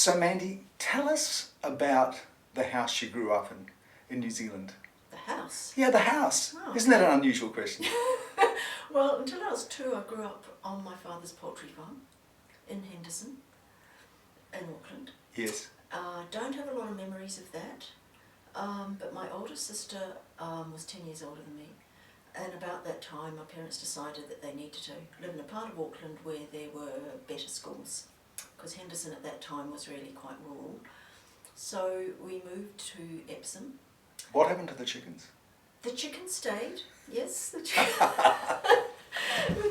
So Mandy, tell us about the house you grew up in New Zealand. The house? Yeah, the house. Oh. Isn't that an unusual question? Well, until I was 2, I grew up on my father's poultry farm in Henderson, in Auckland. Yes. Don't have a lot of memories of that, but my older sister was 10 years older than me, and about that time my parents decided that they needed to live in a part of Auckland where there were better schools, because Henderson at that time was really quite rural. So we moved to Epsom. What happened to the chickens? The chickens stayed, yes, the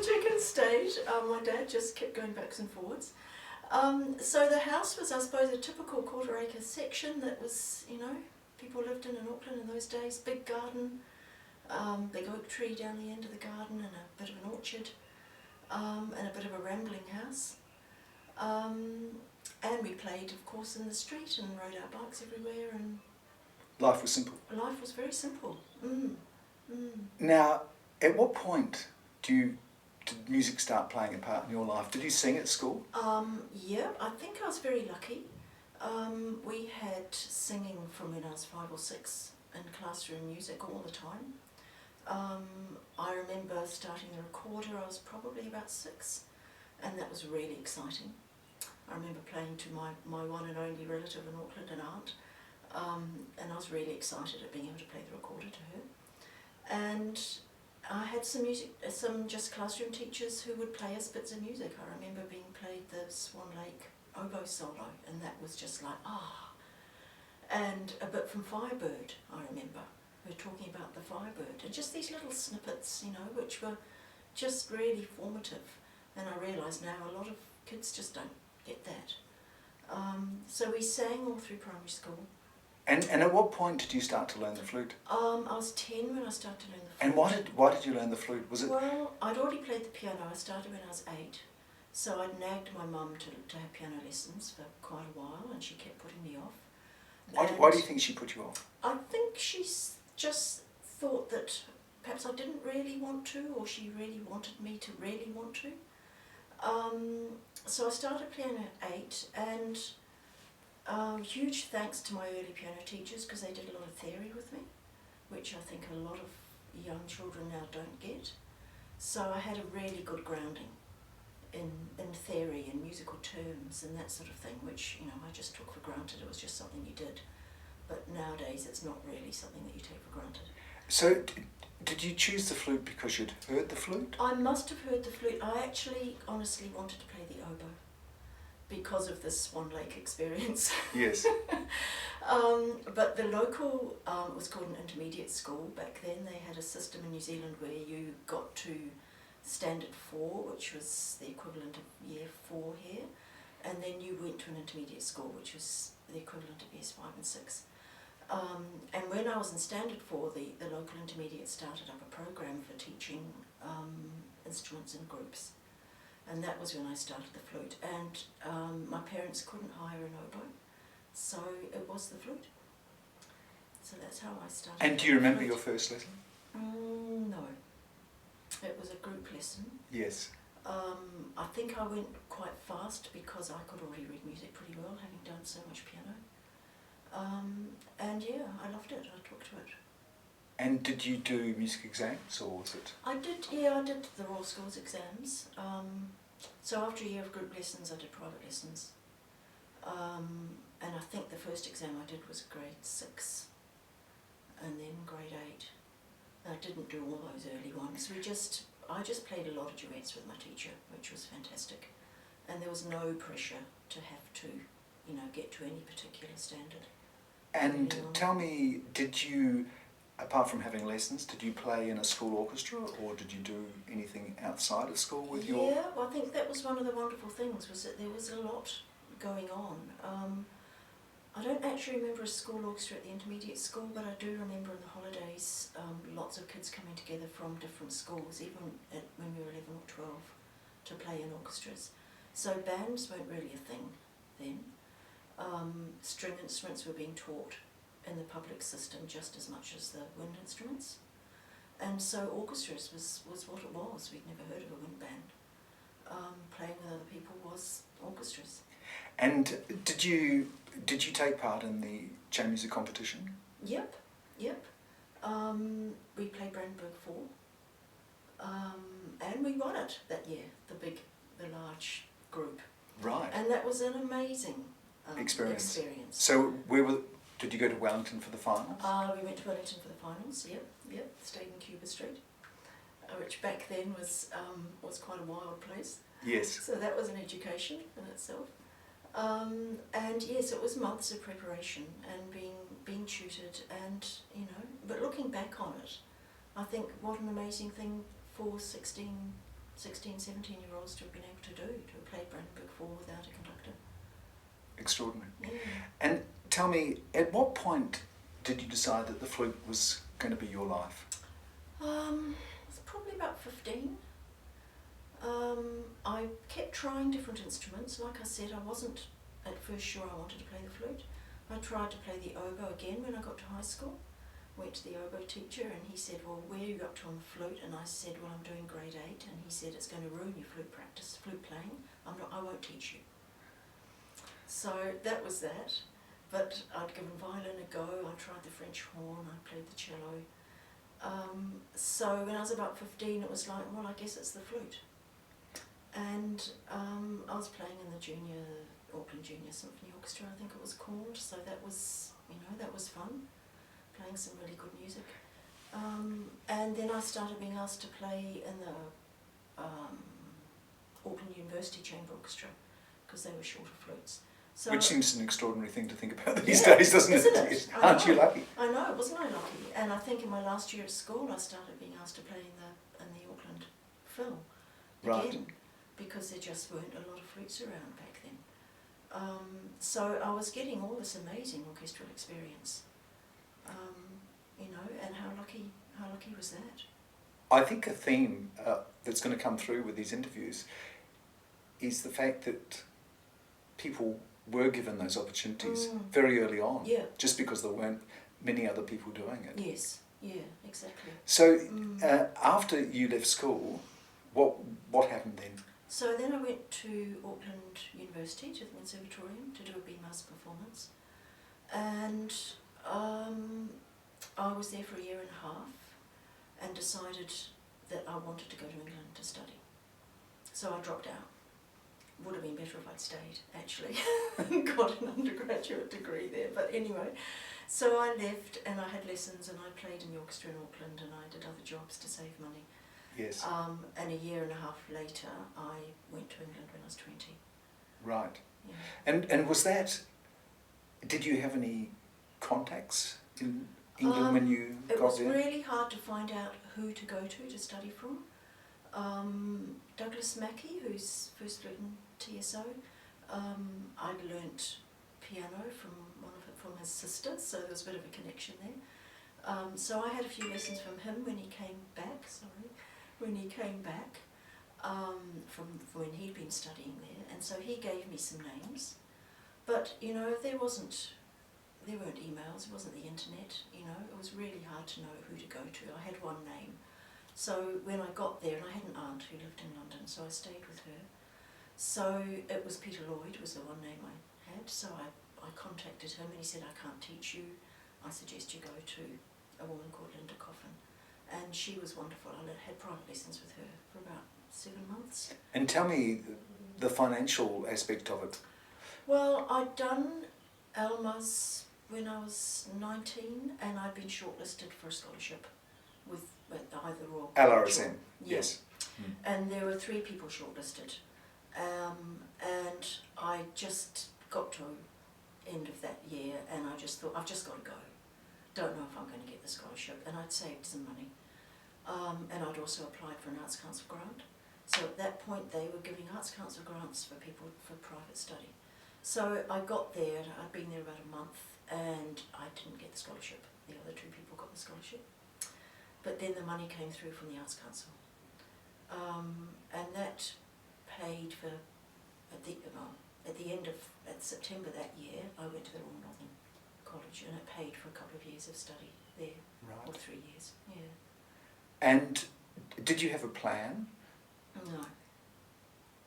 chickens stayed. My dad just kept going backwards and forwards. So the house was, I suppose, a typical quarter-acre section that was, people lived in Auckland in those days. Big garden, big oak tree down the end of the garden, and a bit of an orchard, and a bit of a rambling house. And we played, of course, in the street and rode our bikes everywhere, and Life was simple. life was very simple. Now, at what point did music start playing a part in your life? Did you sing at school? Yeah, I think I was very lucky. We had singing from when I was 5 or 6 in classroom music all the time. I remember starting the recorder, I was probably about 6, and that was really exciting. I remember playing to my one and only relative in Auckland, an aunt, and I was really excited at being able to play the recorder to her. And I had some just classroom teachers who would play us bits of music. I remember being played the Swan Lake oboe solo, and that was just like, And a bit from Firebird, I remember. We were talking about the Firebird, and just these little snippets, which were just really formative. And I realise now a lot of kids just don't get that. So we sang all through primary school. And at what point did you start to learn the flute? I was 10 when I started to learn the flute. And why did you learn the flute? Was it? Well, I'd already played the piano. I started when I was 8, so I'd nagged my mum to have piano lessons for quite a while, and she kept putting me off. Why do you think she put you off? I think she just thought that perhaps I didn't really want to, or she really wanted me to really want to. So I started piano at 8, and huge thanks to my early piano teachers, because they did a lot of theory with me, which I think a lot of young children now don't get. So I had a really good grounding in theory and musical terms and that sort of thing, which I just took for granted. It was just something you did. But nowadays it's not really something that you take for granted. So did you choose the flute because you'd heard the flute? I must have heard the flute. I actually honestly wanted to play the oboe because of the Swan Lake experience. Yes. But the local, it was called an intermediate school back then. They had a system in New Zealand where you got to standard 4, which was the equivalent of year 4 here, and then you went to an intermediate school, which was the equivalent of years 5 and 6. And when I was in standard 4, the local intermediate started up a program for teaching instruments in groups. And that was when I started the flute. And my parents couldn't hire an oboe, so it was the flute. So that's how I started. And do you remember your first lesson? No. It was a group lesson. Yes. I think I went quite fast because I could already read music pretty well, having done so much piano. And yeah, I loved it. I took to it. And did you do music exams, or was it? I did the Royal Schools exams. So after a year of group lessons, I did private lessons. And I think the first exam I did was grade 6, and then grade 8. I didn't do all those early ones. I just played a lot of duets with my teacher, which was fantastic. And there was no pressure to have to, get to any particular standard. And tell me, did you, apart from having lessons, did you play in a school orchestra, or did you do anything outside of school with your... Yeah, well, I think that was one of the wonderful things, was that there was a lot going on. I don't actually remember a school orchestra at the intermediate school, but I do remember in the holidays lots of kids coming together from different schools, even when we were 11 or 12, to play in orchestras. So bands weren't really a thing then. String instruments were being taught in the public system just as much as the wind instruments. And so orchestras was what it was. We'd never heard of a wind band. Playing with other people was orchestras. And did you take part in the chamber music competition? Yep. We played Brandenburg 4, and we won it that year, the large group. Right. And that was an amazing Experience. experience. So did you go to Wellington for the finals? We went to Wellington for the finals, yep, stayed in Cuba Street, which back then was quite a wild place. Yes. So that was an education in itself. And yes, it was months of preparation and being tutored, and but looking back on it, I think what an amazing thing for 16, 17-year-olds to have been able to do, to have played Brandenburg 4 without a conductor. Extraordinary. Yeah. And tell me, at what point did you decide that the flute was going to be your life? It's probably about 15. I kept trying different instruments. Like I said, I wasn't at first sure I wanted to play the flute. I tried to play the oboe again when I got to high school. Went to the oboe teacher and he said, well, where are you up to on the flute? And I said, well, I'm doing grade 8. And he said, it's going to ruin your flute practice, flute playing. I won't teach you. So that was that. But I'd given violin a go. I tried the French horn. I played the cello. So when I was about 15, it was like, well, I guess it's the flute. And I was playing in the Auckland Junior Symphony Orchestra, I think it was called. So that was, that was fun, playing some really good music. And then I started being asked to play in the Auckland University Chamber Orchestra, because they were shorter flutes. So which seems an extraordinary thing to think about these days, doesn't it? Aren't you lucky? I know, wasn't I lucky? And I think in my last year at school I started being asked to play in the Auckland Phil again, because there just weren't a lot of flutes around back then. So I was getting all this amazing orchestral experience, and how lucky was that? I think a theme that's going to come through with these interviews is the fact that people were given those opportunities very early on, just because there weren't many other people doing it. Yes, yeah, exactly. So after you left school, what happened then? So then I went to Auckland University, to the Conservatroium, to do a BMAS performance, and I was there for a year and a half and decided that I wanted to go to England to study. So I dropped out. Would have been better if I'd stayed, actually, and got an undergraduate degree there. But anyway, so I left and I had lessons and I played in the orchestra in Auckland and I did other jobs to save money. Yes. And a year and a half later, I went to England when I was 20. Right. Yeah. And was that, did you have any contacts in England when you got there? It was really hard to find out who to go to study from. Douglas Mackey, who's first written TSO, I'd learnt piano from his sister, so there was a bit of a connection there. So I had a few lessons from him when he came back. From when he'd been studying there, and so he gave me some names. But there weren't emails, it wasn't the internet. It was really hard to know who to go to. I had one name. So when I got there, and I had an aunt who lived in London, so I stayed with her. So it was Peter Lloyd was the one name I had. So I contacted him and he said, I can't teach you. I suggest you go to a woman called Linda Coffin. And she was wonderful. I had private lessons with her for about 7 months. And tell me the financial aspect of it. Well, I'd done Alma's when I was 19 and I'd been shortlisted for a scholarship with either or. LRSM, yes. And there were 3 people shortlisted. And I just got to the end of that year and I just thought, I've just got to go. Don't know if I'm going to get the scholarship. And I'd saved some money. And I'd also applied for an Arts Council grant. So at that point they were giving Arts Council grants for people for private study. So I got there, I'd been there about a month and I didn't get the scholarship. The other 2 people got the scholarship. But then the money came through from the Arts Council. And that paid for, at the end of September that year, I went to the Royal Northern College and it paid for a couple of years of study there, or 3 years, yeah. And did you have a plan? No.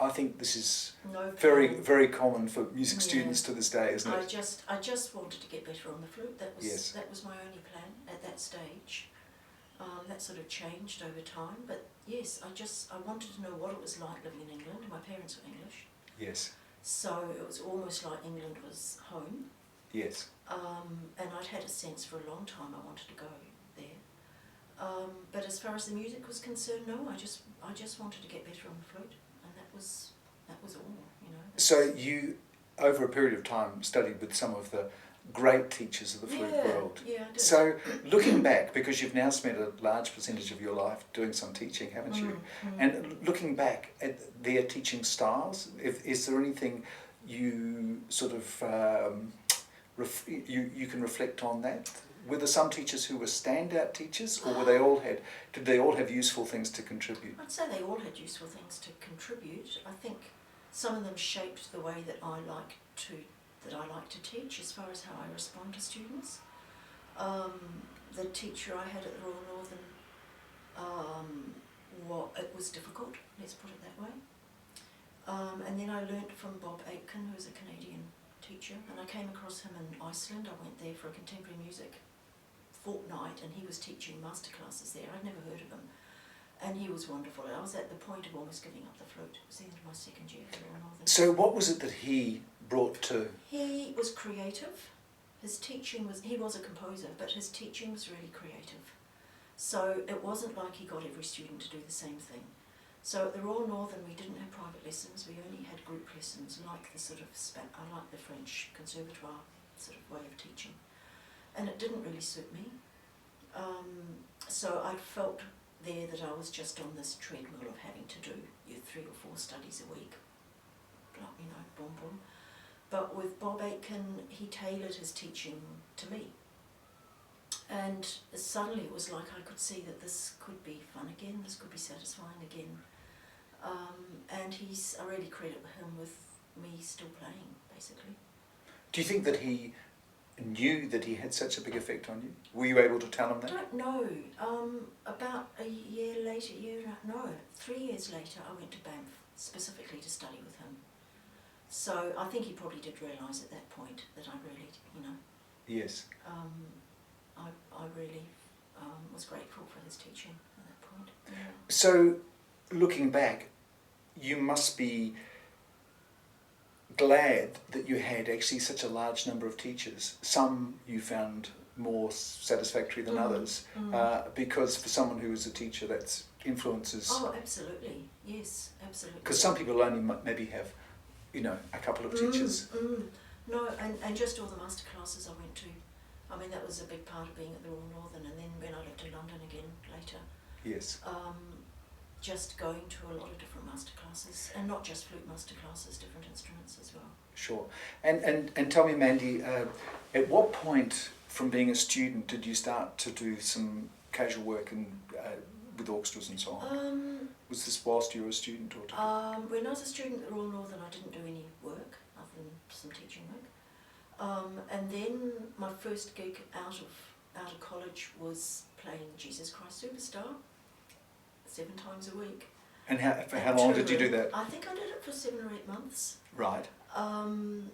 I think this is no very, plan. very common for music students to this day, isn't it? I just wanted to get better on the flute. That was my only plan at that stage. That sort of changed over time, but yes, I wanted to know what it was like living in England. My parents were English. Yes. So it was almost like England was home. Yes. And I'd had a sense for a long time I wanted to go there. But as far as the music was concerned, no, I just wanted to get better on the flute, and that was all, you know. So you, over a period of time, studied with some of the great teachers of the flute world. Yeah, I did. So looking back, because you've now spent a large percentage of your life doing some teaching, haven't you? And looking back at their teaching styles, is there anything you sort of you can reflect on that? Were there some teachers who were standout teachers, or did they all have useful things to contribute? I'd say they all had useful things to contribute. I think some of them shaped the way that I like to teach, as far as how I respond to students. The teacher I had at the Royal Northern, it was difficult, let's put it that way. And then I learnt from Bob Aitken, who was a Canadian teacher, and I came across him in Iceland. I went there for a contemporary music fortnight, and he was teaching masterclasses there. I'd never heard of him, and he was wonderful. I was at the point of almost giving up the flute. It was the end of my second year at the Royal Northern. So what was it that he brought to? He was creative. His teaching was, he was a composer, but his teaching was really creative. So it wasn't like he got every student to do the same thing. So at the Royal Northern we didn't have private lessons, we only had group lessons, like the sort of, I like the French Conservatroium sort of way of teaching. And it didn't really suit me. So I felt there that I was just on this treadmill of having to do your 3 or 4 studies a week. You know, boom, boom. But with Bob Aitken, he tailored his teaching to me. And suddenly it was like I could see that this could be fun again, this could be satisfying again. And I really credit him with me still playing, basically. Do you think that he knew that he had such a big effect on you? Were you able to tell him that? I don't know. About a year later, 3 years later, I went to Banff specifically to study with him. So I think he probably did realise at that point that I really, you know. Yes. I really was grateful for his teaching at that point. Yeah. So, looking back, you must be glad that you had actually such a large number of teachers. Some you found more satisfactory than others, because for someone who is a teacher, that's influences. Oh, absolutely. Yes, absolutely. Because some people only maybe have, you know, a couple of teachers. No, and just all the master classes I went to. I mean, that was a big part of being at the Royal Northern, and then when I lived in London again later. Yes. Just going to a lot of different master classes, and not just flute master classes, different instruments as well. Sure. And tell me, Mandy, at what point from being a student did you start to do some casual work with orchestras and so on? Was this whilst you were a student? Or when I was a student at the Royal Northern, I didn't do any work other than some teaching work. And then my first gig out of college was playing Jesus Christ Superstar 7 times a week. And for how long did you do that? I think I did it for 7 or 8 months. Right. And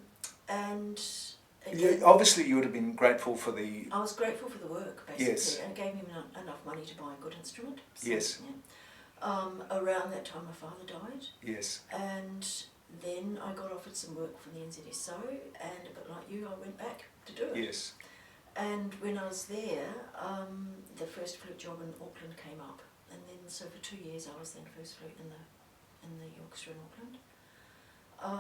again, obviously you would have been grateful for the... I was grateful for the work, basically, yes. and it gave me enough money to buy a good instrument. So, yes. Yeah. Around that time my father died. Yes. And then I got offered some work from the NZSO, and a bit like you, I went back to do it. Yes. And when I was there, the first flute job in Auckland came up, and then so for 2 years I was then first flute in the orchestra in Auckland.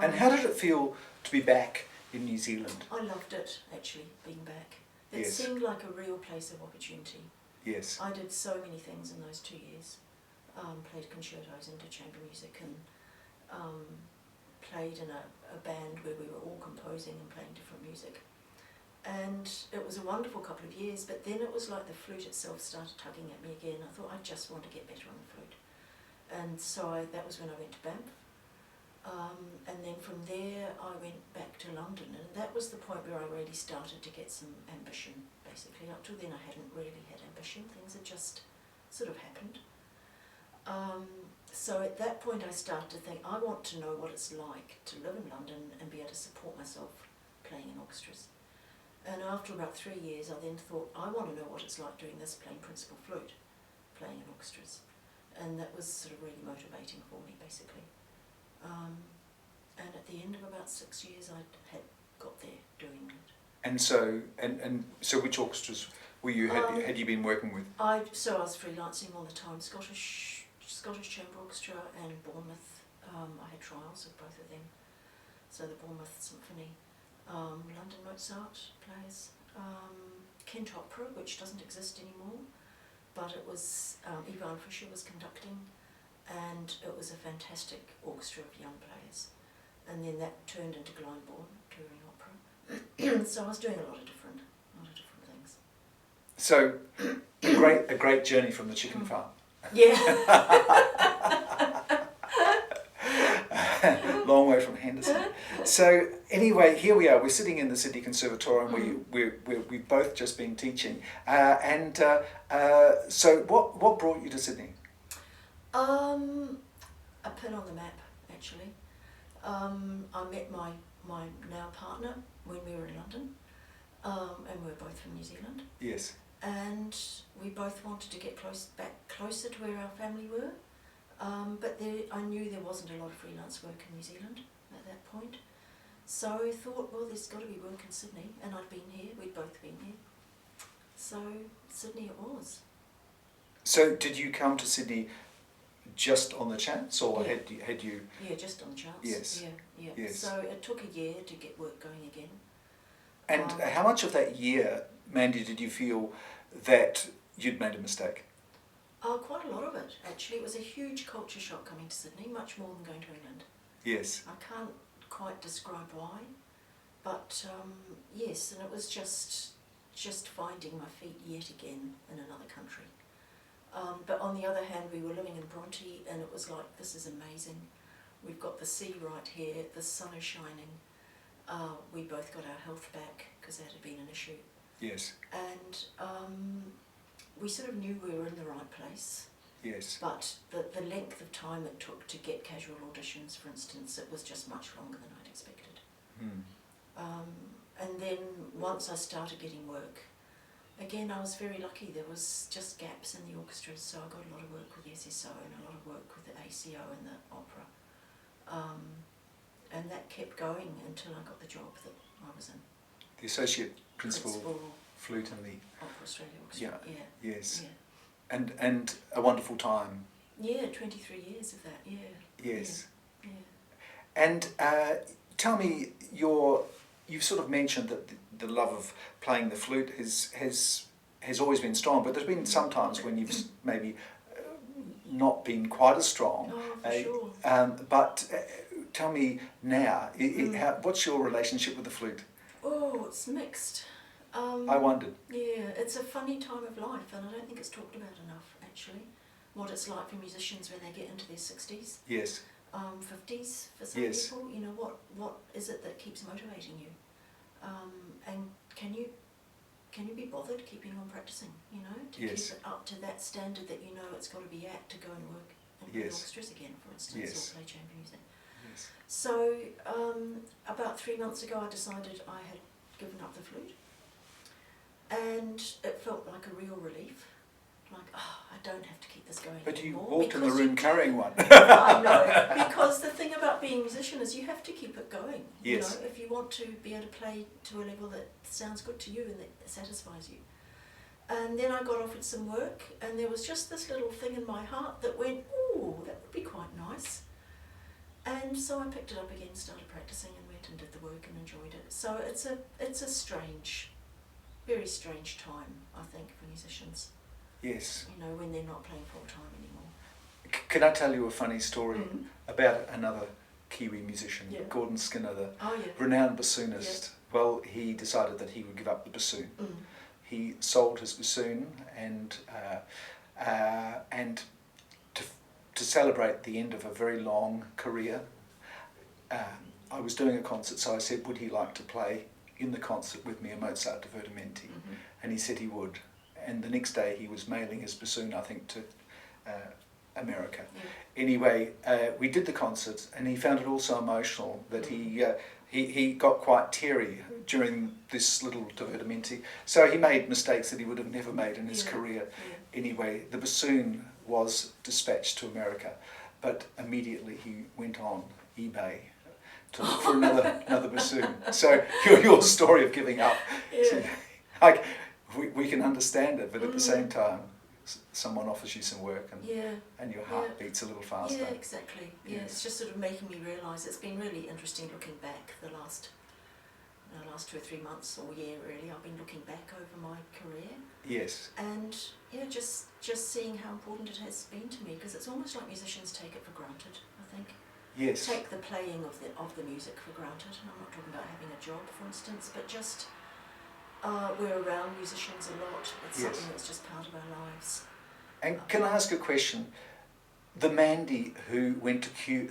And how did it feel to be back in New Zealand? I loved it, actually, being back. It yes. seemed like a real place of opportunity. Yes. I did so many things in those 2 years. Played concertos and did chamber music, and played in a band where we were all composing and playing different music. And it was a wonderful couple of years, but then it was like the flute itself started tugging at me again. I thought I just want to get better on the flute. And so that was when I went to Banff. And then from there I went back to London, and that was the point where I really started to get some ambition, basically. Up till then I hadn't really had ambition, things had just sort of happened. So at that point I started to think, I want to know what it's like to live in London and be able to support myself playing in orchestras. And after about 3 years I then thought, I want to know what it's like doing this, playing principal flute, playing in orchestras. And that was sort of really motivating for me, basically. And at the end of about 6 years I had got there doing it. And so which orchestras were you, had you been working with? So I was freelancing all the time, Scottish Chamber Orchestra and Bournemouth. I had trials with both of them. So the Bournemouth Symphony, London Mozart plays, Kent Opera, which doesn't exist anymore, but it was, Ivan Fischer was conducting, and it was a fantastic orchestra of young players. And then that turned into Glyndebourne touring opera. So I was doing a lot of different things. So a great journey from the chicken farm. Yeah. Long way from Henderson. So anyway, here we are. We're sitting in the Sydney Conservatroium. We've both just been teaching. So what brought you to Sydney? A pin on the map, actually. I met my now partner when we were in London, and we were both from New Zealand. Yes. And we both wanted to get back closer to where our family were, but I knew there wasn't a lot of freelance work in New Zealand at that point. So I thought, well, there's got to be work in Sydney, and I'd been here, we'd both been here. So Sydney it was. So did you come to Sydney just on the chance, or Yeah. had you? Yeah, just on the chance. Yes. Yeah. Yes. So it took a year to get work going again. And how much of that year, Mandy, did you feel that you'd made a mistake? Quite a lot of it, actually. It was a huge culture shock coming to Sydney, much more than going to England. Yes. I can't quite describe why, but yes, and it was just finding my feet yet again in another country. But on the other hand, we were living in Bronte, and it was like, this is amazing. We've got the sea right here, the sun is shining. We both got our health back, because that had been an issue. Yes. And we sort of knew we were in the right place. Yes. But the length of time it took to get casual auditions, for instance, it was just much longer than I'd expected. And then once I started getting work, again I was very lucky. There was just gaps in the orchestras, so I got a lot of work with the SSO and a lot of work with the ACO and the opera. And that kept going until I got the job that I was in. The associate principal flute in the Opera Australia Orchestra. Yeah. Yes. Yeah. And a wonderful time. Yeah, 23 years of that. Yeah. Yes. Yeah. And tell me, you've sort of mentioned that the love of playing the flute has always been strong, but there's been some times when you've maybe not been quite as strong. Oh, for sure. But tell me now, what's your relationship with the flute? Oh, it's mixed. I wondered. Yeah, it's a funny time of life, and I don't think it's talked about enough, actually, what it's like for musicians when they get into their 60s. Yes. 50s for some people. You know, what is it that keeps motivating you? And can you be bothered keeping on practicing, you know, to keep it up to that standard that you know it's got to be at to go and work in the orchestras again, for instance, or play chamber music. Yes. So about 3 months ago I decided I had given up the flute, and it felt like a real relief. Like, I don't have to keep this going But anymore. you walked in the room carrying one. I know, because the thing about being a musician is you have to keep it going. Yes. You know, if you want to be able to play to a level that sounds good to you and that satisfies you. And then I got offered some work, and there was just this little thing in my heart that went, ooh, that would be quite nice. And so I picked it up again, started practicing, and went and did the work and enjoyed it. So it's a strange, very strange time, I think, for musicians. Yes. You know, when they're not playing full time anymore. Can I tell you a funny story about another Kiwi musician, Gordon Skinner, the renowned bassoonist? Well, he decided that he would give up the bassoon. He sold his bassoon, and to celebrate the end of a very long career, I was doing a concert, so I said, would he like to play in the concert with me a Mozart divertimenti? And he said he would. And the next day he was mailing his bassoon, I think, to America. Yeah. Anyway, we did the concert, and he found it all so emotional that he got quite teary during this little divertimento. So he made mistakes that he would have never made in his career. Yeah. Anyway, the bassoon was dispatched to America, but immediately he went on eBay to look for another bassoon. So your story of giving up, like we can understand it, but at the same time, someone offers you some work and your heart beats a little faster. Yeah, exactly. Yeah, it's just sort of making me realise it's been really interesting looking back the last 2 or 3 months or year really. I've been looking back over my career. Yes. And just seeing how important it has been to me, because it's almost like musicians take it for granted, I think. Yes. Take the playing of the music for granted. I'm not talking about having a job, for instance, but just we're around musicians a lot. It's something that's just part of our lives. And can I ask a question? The Mandy who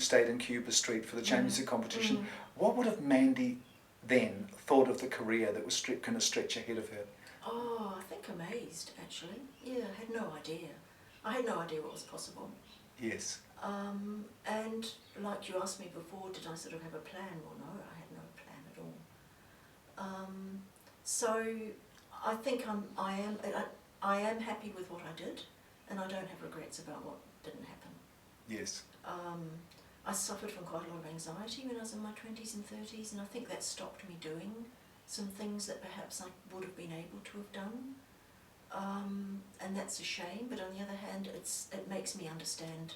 stayed in Cuba Street for the chamber music competition, what would have Mandy then thought of the career that was going to stretch ahead of her? Oh, I think amazed, actually. Yeah, I had no idea. I had no idea what was possible. Yes. And like you asked me before, did I sort of have a plan? Well, no, I had no plan at all. So I think I am happy with what I did, and I don't have regrets about what didn't happen. Yes. I suffered from quite a lot of anxiety when I was in my 20s and 30s, and I think that stopped me doing some things that perhaps I would have been able to have done. And that's a shame, but on the other hand, it makes me understand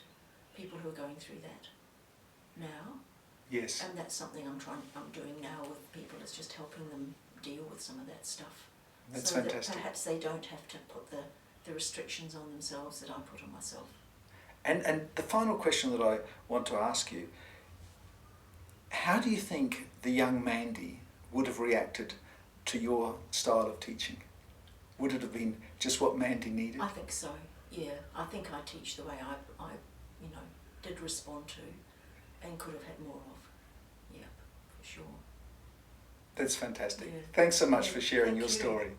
people who are going through that now. Yes. And that's something I'm doing now with people, is just helping them deal with some of that stuff. That's so fantastic. That perhaps they don't have to put the restrictions on themselves that I put on myself. And the final question that I want to ask you, how do you think the young Mandy would have reacted to your style of teaching? Would it have been just what Mandy needed? I think so, yeah. I think I teach the way I did respond to and could have had more of. Yeah, for sure. That's fantastic. Yeah. Thanks so much for sharing Thank your you. story.